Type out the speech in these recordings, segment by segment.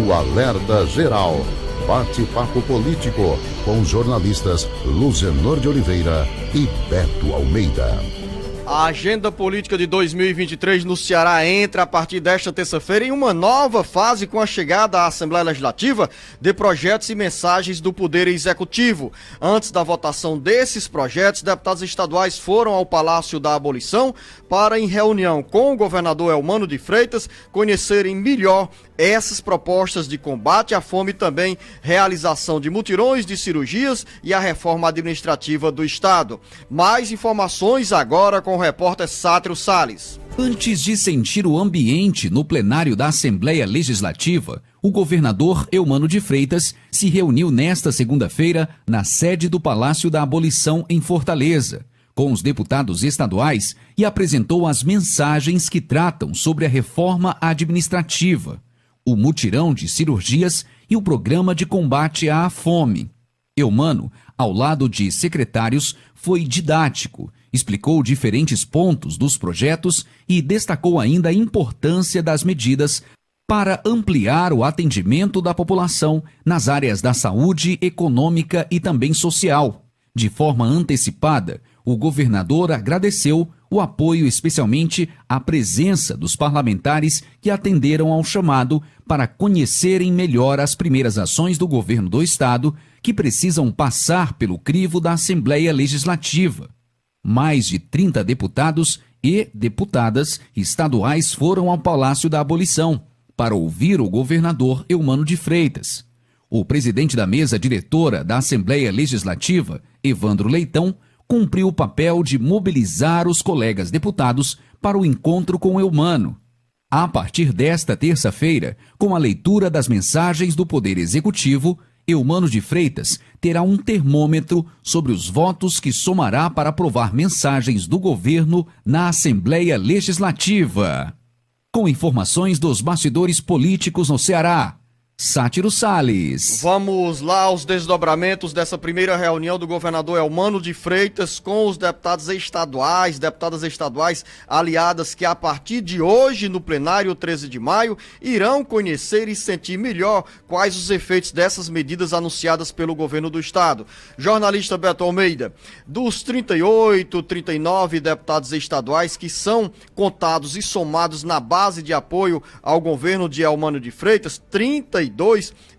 o Alerta Geral. Bate-papo político com os jornalistas Luzenor de Oliveira e Beto Almeida. A agenda política de 2023 no Ceará entra a partir desta terça-feira em uma nova fase com a chegada à Assembleia Legislativa de projetos e mensagens do Poder Executivo. Antes da votação desses projetos, deputados estaduais foram ao Palácio da Abolição para, em reunião com o governador Eumano de Freitas, conhecerem melhor essas propostas de combate à fome e também realização de mutirões de cirurgias e a reforma administrativa do Estado. Mais informações agora com o repórter Sátiro Salles. Antes de sentir o ambiente no plenário da Assembleia Legislativa, o governador Eumano de Freitas se reuniu nesta segunda-feira na sede do Palácio da Abolição em Fortaleza, com os deputados estaduais e apresentou as mensagens que tratam sobre a reforma administrativa, o mutirão de cirurgias e o programa de combate à fome. Eumano, ao lado de secretários, foi didático, explicou diferentes pontos dos projetos e destacou ainda a importância das medidas para ampliar o atendimento da população nas áreas da saúde, econômica e também social. De forma antecipada, o governador agradeceu o apoio, especialmente a presença dos parlamentares que atenderam ao chamado para conhecerem melhor as primeiras ações do governo do Estado que precisam passar pelo crivo da Assembleia Legislativa. Mais de 30 deputados e deputadas estaduais foram ao Palácio da Abolição para ouvir o governador Eumano de Freitas. O presidente da mesa diretora da Assembleia Legislativa, Evandro Leitão, cumpriu o papel de mobilizar os colegas deputados para o encontro com Eumano. A partir desta terça-feira, com a leitura das mensagens do Poder Executivo, Eumano de Freitas terá um termômetro sobre os votos que somará para aprovar mensagens do governo na Assembleia Legislativa. Com informações dos bastidores políticos no Ceará, Sátiro Salles. Vamos lá aos desdobramentos dessa primeira reunião do governador Eumano de Freitas com os deputadas estaduais aliadas que a partir de hoje no plenário 13 de maio irão conhecer e sentir melhor quais os efeitos dessas medidas anunciadas pelo governo do estado. Jornalista Beto Almeida, dos 39 deputados estaduais que são contados e somados na base de apoio ao governo de Eumano de Freitas, 32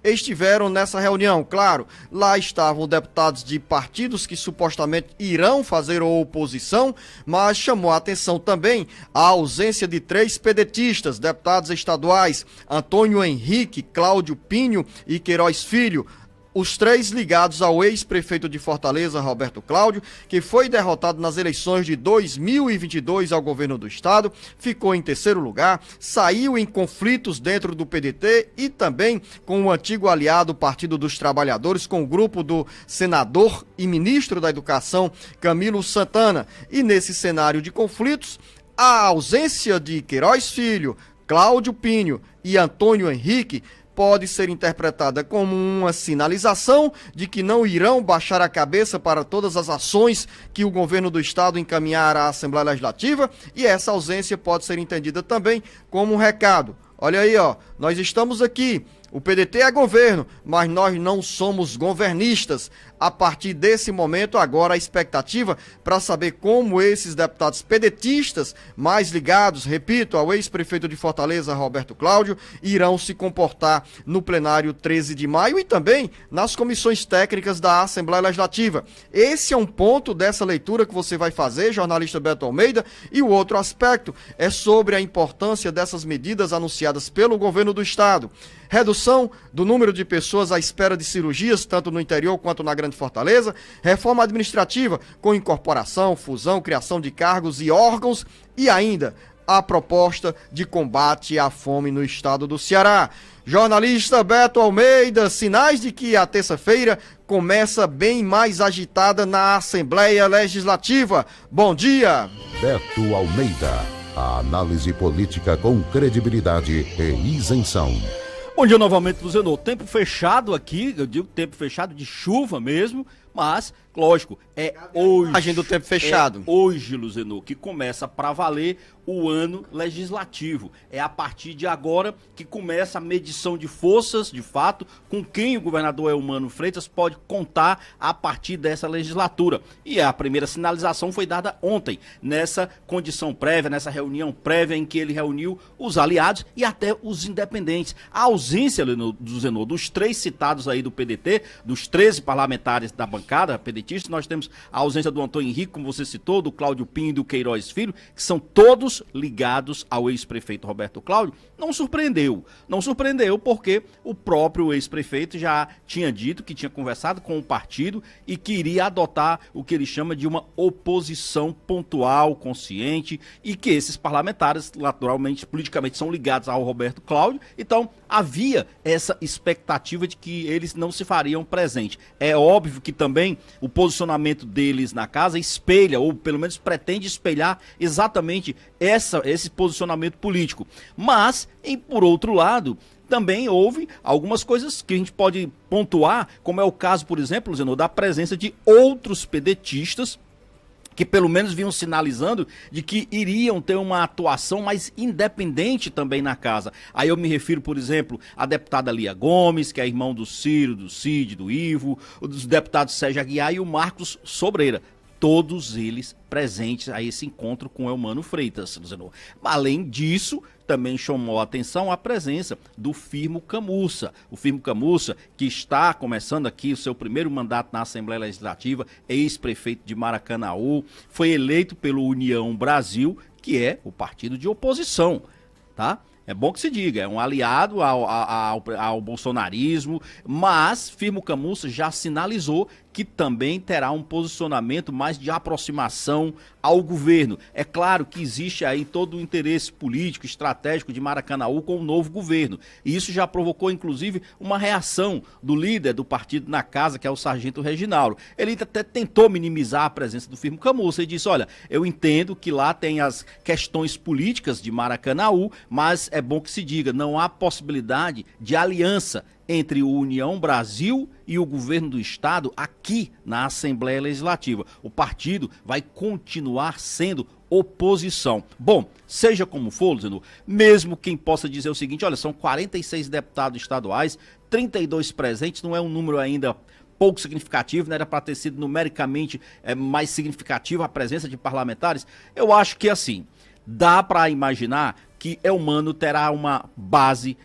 estiveram nessa reunião. Claro, lá estavam deputados de partidos que supostamente irão fazer oposição, mas chamou a atenção também a ausência de 3 pedetistas, deputados estaduais, Antônio Henrique, Cláudio Pinho e Queiroz Filho, os 3 ligados ao ex-prefeito de Fortaleza, Roberto Cláudio, que foi derrotado nas eleições de 2022 ao governo do estado, ficou em terceiro lugar, saiu em conflitos dentro do PDT e também com o antigo aliado Partido dos Trabalhadores, com o grupo do senador e ministro da Educação, Camilo Santana. E nesse cenário de conflitos, a ausência de Queiroz Filho, Cláudio Pinho e Antônio Henrique pode ser interpretada como uma sinalização de que não irão baixar a cabeça para todas as ações que o governo do estado encaminhar à Assembleia Legislativa, e essa ausência pode ser entendida também como um recado. Olha aí, nós estamos aqui, o PDT é governo, mas nós não somos governistas. A partir desse momento, agora a expectativa para saber como esses deputados pedetistas, mais ligados, repito, ao ex-prefeito de Fortaleza, Roberto Cláudio, irão se comportar no plenário 13 de maio e também nas comissões técnicas da Assembleia Legislativa. Esse é um ponto dessa leitura que você vai fazer, jornalista Beto Almeida, e o outro aspecto é sobre a importância dessas medidas anunciadas pelo governo do estado. Redução do número de pessoas à espera de cirurgias, tanto no interior quanto na Grande Fortaleza, reforma administrativa com incorporação, fusão, criação de cargos e órgãos e ainda a proposta de combate à fome no estado do Ceará. Jornalista Beto Almeida, sinais de que a terça-feira começa bem mais agitada na Assembleia Legislativa. Bom dia! Beto Almeida, a análise política com credibilidade e isenção. Bom dia novamente, Luzenor. Tempo fechado aqui, eu digo tempo fechado de chuva mesmo, mas Lógico, é hoje. Agenda do tempo fechado. É hoje, Luzenor, que começa para valer o ano legislativo. É a partir de agora que começa a medição de forças, de fato, com quem o governador Eumano Freitas pode contar a partir dessa legislatura. E a primeira sinalização foi dada ontem, nessa condição prévia, nessa reunião prévia em que ele reuniu os aliados e até os independentes. A ausência, Luzenor, dos 3 citados aí do PDT, dos 13 parlamentares da bancada PDT, nós temos a ausência do Antônio Henrique, como você citou, do Cláudio Pinho e do Queiroz Filho, que são todos ligados ao ex-prefeito Roberto Cláudio. Não surpreendeu. Não surpreendeu porque o próprio ex-prefeito já tinha dito que tinha conversado com o partido e que iria adotar o que ele chama de uma oposição pontual, consciente, e que esses parlamentares, naturalmente, politicamente, são ligados ao Roberto Cláudio. Então, havia essa expectativa de que eles não se fariam presente. É óbvio que também o posicionamento deles na casa espelha, ou pelo menos pretende espelhar exatamente esse posicionamento político. Mas, por outro lado, também houve algumas coisas que a gente pode pontuar, como é o caso, por exemplo, Zenor, da presença de outros pedetistas que pelo menos vinham sinalizando de que iriam ter uma atuação mais independente também na casa. Aí eu me refiro, por exemplo, à deputada Lia Gomes, que é irmão do Ciro, do Cid, do Ivo, dos deputados Sérgio Aguiar e o Marcos Sobreira. Todos eles presentes a esse encontro com Eumano Freitas. Além disso, também chamou a atenção a presença do Firmo Camussa. O Firmo Camussa, que está começando aqui o seu primeiro mandato na Assembleia Legislativa, ex-prefeito de Maracanaú, foi eleito pelo União Brasil, que é o partido de oposição, tá? É bom que se diga, é um aliado ao bolsonarismo, mas Firmo Camussa já sinalizou que também terá um posicionamento mais de aproximação ao governo. É claro que existe aí todo o interesse político, estratégico de Maracanaú com o novo governo. E isso já provocou, inclusive, uma reação do líder do partido na casa, que é o Sargento Reginaldo. Ele até tentou minimizar a presença do Firmo Camussa e disse, olha, eu entendo que lá tem as questões políticas de Maracanaú, mas é bom que se diga, não há possibilidade de aliança entre o União Brasil e o governo do estado aqui na Assembleia Legislativa. O partido vai continuar sendo oposição. Bom, seja como for, Zenor, mesmo quem possa dizer o seguinte, olha, são 46 deputados estaduais, 32 presentes, não é um número ainda pouco significativo, né? Era para ter sido numericamente mais significativa a presença de parlamentares. Eu acho que assim, dá para imaginar que Eumano terá uma base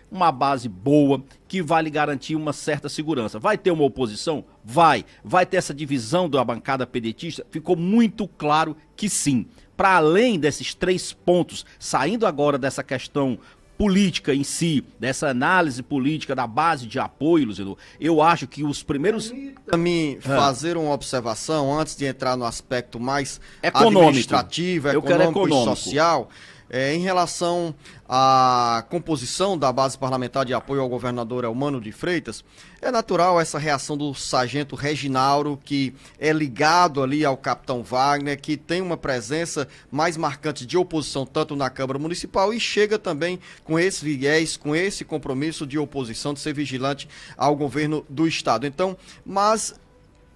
boa, que vai lhe garantir uma certa segurança. Vai ter uma oposição? Vai. Vai ter essa divisão da bancada pedetista? Ficou muito claro que sim. Para além desses 3 pontos, saindo agora dessa questão política em si, dessa análise política da base de apoio, Luciano, eu acho que os primeiros... Permita-me fazer uma observação antes de entrar no aspecto mais econômico, administrativo, econômico e social. Em relação à composição da base parlamentar de apoio ao governador Eumano de Freitas, é natural essa reação do sargento Reginaldo, que é ligado ali ao capitão Wagner, que tem uma presença mais marcante de oposição tanto na Câmara Municipal e chega também com esse viés, com esse compromisso de oposição, de ser vigilante ao governo do estado. Então, mas...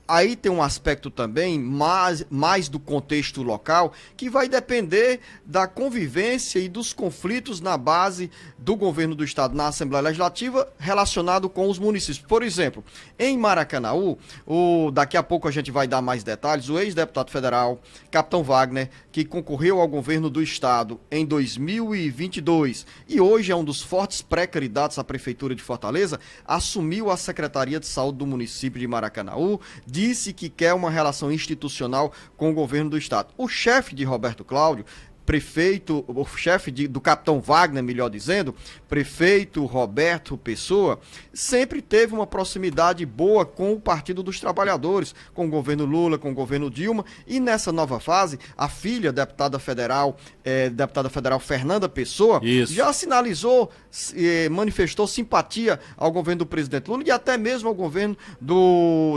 aí tem um aspecto também mais do contexto local, que vai depender da convivência e dos conflitos na base do governo do estado, na Assembleia Legislativa, relacionado com os municípios. Por exemplo, em Maracanaú, daqui a pouco a gente vai dar mais detalhes, o ex-deputado federal, capitão Wagner, que concorreu ao governo do estado em 2022 e hoje é um dos fortes pré-candidatos à Prefeitura de Fortaleza, assumiu a Secretaria de Saúde do município de Maracanaú, disse que quer uma relação institucional com o governo do estado. O chefe de Roberto Cláudio, o chefe do capitão Wagner, melhor dizendo, prefeito Roberto Pessoa, sempre teve uma proximidade boa com o Partido dos Trabalhadores, com o governo Lula, com o governo Dilma, e nessa nova fase, a filha, deputada federal Fernanda Pessoa, já sinalizou, manifestou simpatia ao governo do presidente Lula e até mesmo ao governo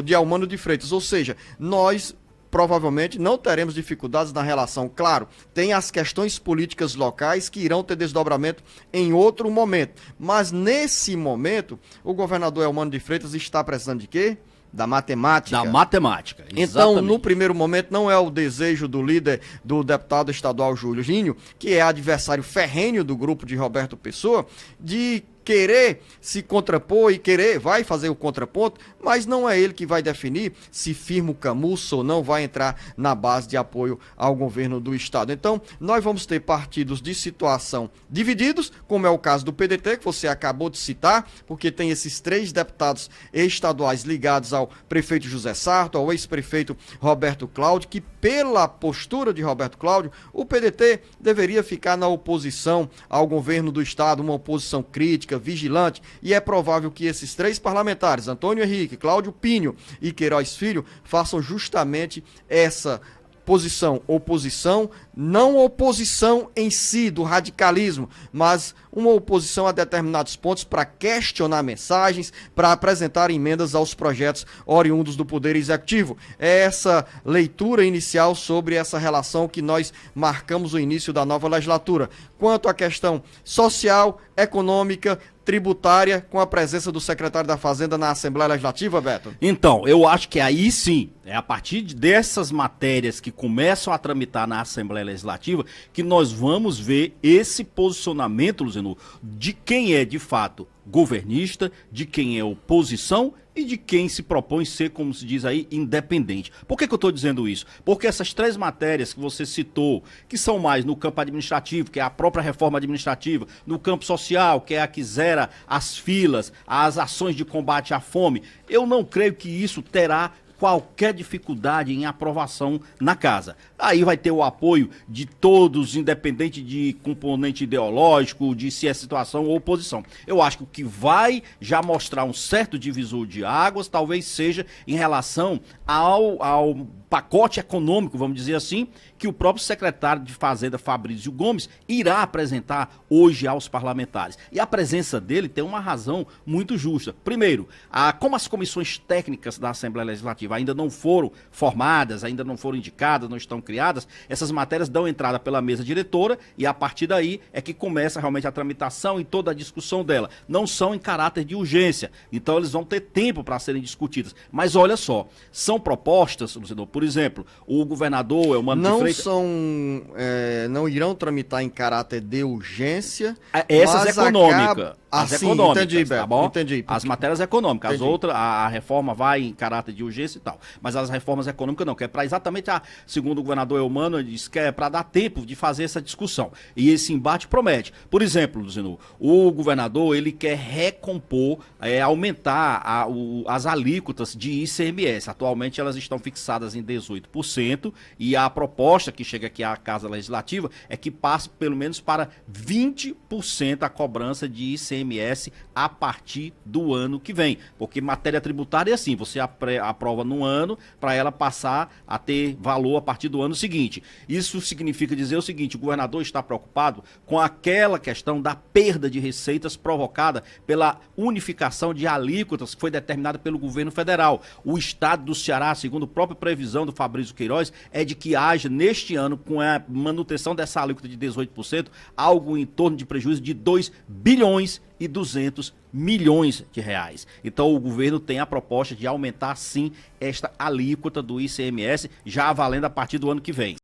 de Eumano de Freitas, ou seja, nós provavelmente não teremos dificuldades na relação. Claro, tem as questões políticas locais que irão ter desdobramento em outro momento. Mas nesse momento, o governador Eumano de Freitas está precisando de quê? da matemática. Da matemática, Então, exatamente. no primeiro momento, não é o desejo do líder do deputado estadual Júlio Ginho, que é adversário ferrenho do grupo de Roberto Pessoa, de querer se contrapor e vai fazer o contraponto, mas não é ele que vai definir se firma o camuço ou não vai entrar na base de apoio ao governo do estado. Então, nós vamos ter partidos de situação divididos, como é o caso do PDT, que você acabou de citar, porque tem esses 3 deputados estaduais ligados ao prefeito José Sarto, ao ex-prefeito Roberto Cláudio, que pela postura de Roberto Cláudio, o PDT deveria ficar na oposição ao governo do estado, uma oposição crítica, vigilante, e é provável que esses 3 parlamentares, Antônio Henrique, Cláudio Pinho e Queiroz Filho, façam justamente essa oposição, não oposição em si do radicalismo, mas uma oposição a determinados pontos para questionar mensagens, para apresentar emendas aos projetos oriundos do Poder Executivo. É essa leitura inicial sobre essa relação que nós marcamos o início da nova legislatura. Quanto à questão social, econômica, tributária, com a presença do secretário da Fazenda na Assembleia Legislativa, Beto? Então, eu acho que aí sim, é a partir dessas matérias que começam a tramitar na Assembleia Legislativa que nós vamos ver esse posicionamento, Luziano, de quem é de fato governista, de quem é oposição e de quem se propõe ser, como se diz aí, independente. Por que eu estou dizendo isso? Porque essas 3 matérias que você citou, que são mais no campo administrativo, que é a própria reforma administrativa, no campo social, que é a que zera as filas, as ações de combate à fome, eu não creio que isso terá qualquer dificuldade em aprovação na casa. Aí vai ter o apoio de todos, independente de componente ideológico, de se é situação ou oposição. Eu acho que o que vai já mostrar um certo divisor de águas, talvez seja em relação ao pacote econômico, vamos dizer assim, que o próprio secretário de Fazenda, Fabrício Gomes, irá apresentar hoje aos parlamentares. E a presença dele tem uma razão muito justa. Primeiro, como as comissões técnicas da Assembleia Legislativa ainda não foram formadas, ainda não foram indicadas, não estão criadas, essas matérias dão entrada pela mesa diretora e a partir daí é que começa realmente a tramitação e toda a discussão dela. Não são em caráter de urgência, então eles vão ter tempo para serem discutidas. Mas olha só, são propostas, por exemplo, o governador Eumano de Freitas... Não irão tramitar em caráter de urgência. Essas econômicas. As econômicas, entendi, Beto, tá bom? entendi. As matérias econômicas, Entendi. as outras, a reforma vai em caráter de urgência e tal. Mas as reformas econômicas não, que é para exatamente, segundo o governador Eumano, ele disse que é para dar tempo de fazer essa discussão. E esse embate promete. Por exemplo, Luziano, o governador, ele quer recompor, aumentar as alíquotas de ICMS. Atualmente elas estão fixadas em 18% e a proposta que chega aqui à Casa Legislativa é que passe pelo menos para 20% a cobrança de ICMS a partir do ano que vem. Porque matéria tributária é assim, você aprova num ano para ela passar a ter valor a partir do ano seguinte. Isso significa dizer o seguinte, o governador está preocupado com aquela questão da perda de receitas provocada pela unificação de alíquotas que foi determinada pelo governo federal. O estado do Ceará, segundo a própria previsão do Fabrício Queiroz, é de que haja neste ano, com a manutenção dessa alíquota de 18%, algo em torno de prejuízo de 2 bilhões e 200 milhões de reais. Então o governo tem a proposta de aumentar sim esta alíquota do ICMS, já valendo a partir do ano que vem.